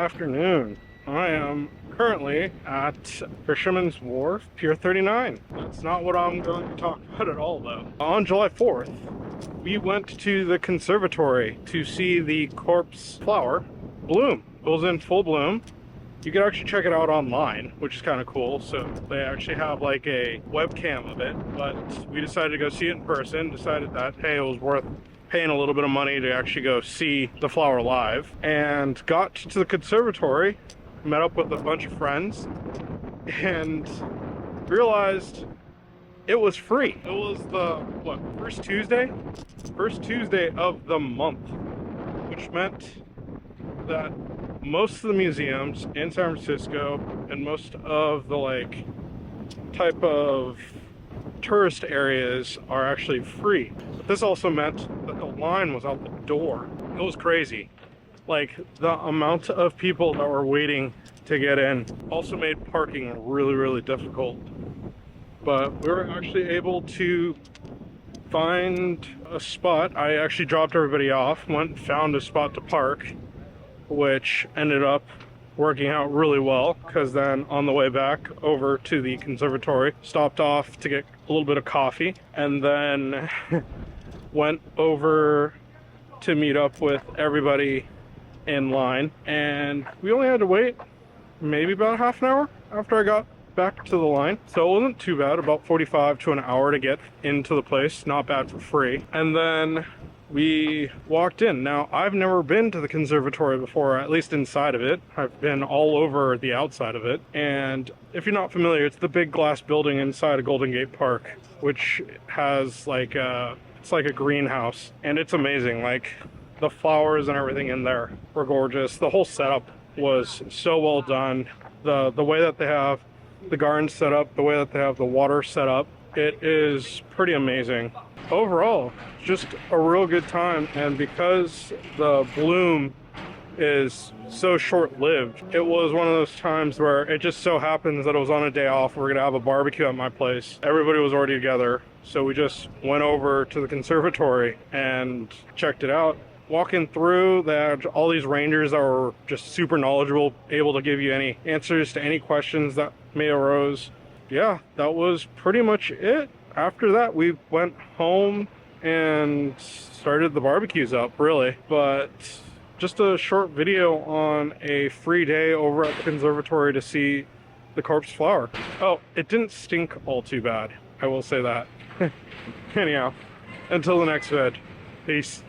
afternoon. I am currently at Fisherman's Wharf, Pier 39. That's not what I'm going to talk about at all, though. On July 4th, we went to the conservatory to see the corpse flower bloom. It was in full bloom. You can actually check it out online, which is kind of cool. So they actually have like a webcam of it, but we decided to go see it in person, decided that, hey, it was worth paying a little bit of money to actually go see the flower live, and got to the conservatory, met up with a bunch of friends, and realized it was free. It was the, first Tuesday? First Tuesday of the month, which meant that most of the museums in San Francisco and most of the type of tourist areas are actually free. But this also meant that the line was out the door. It was crazy. Like, the amount of people that were waiting to get in also made parking really, really difficult. But we were actually able to find a spot. I actually dropped everybody off, went and found a spot to park, which ended up working out really well, because then on the way back over to the conservatory, stopped off to get a little bit of coffee, and then went over to meet up with everybody in line. And we only had to wait maybe about half an hour after I got back to the line, so it wasn't too bad. About 45 to an hour to get into the place. Not bad for free. And then we walked in. Now, I've never been to the conservatory before, at least inside of it. I've been all over the outside of it. And if you're not familiar, it's the big glass building inside of Golden Gate Park, which has it's like a greenhouse. And it's amazing. Like, the flowers and everything in there were gorgeous. The whole setup was so well done. The way that they have the garden set up, the way that they have the water set up, it is pretty amazing. Overall, just a real good time. And because the bloom is so short-lived, it was one of those times where it just so happens that it was on a day off. We're gonna have a barbecue at my place. Everybody was already together, so we just went over to the conservatory and checked it out. Walking through, they had all these rangers that were just super knowledgeable, able to give you any answers to any questions that may arose. Yeah, that was pretty much it. After that, we went home and started the barbecues up, really. But just a short video on a free day over at the conservatory to see the corpse flower. Oh, it didn't stink all too bad, I will say that. Anyhow, until the next vid. Peace.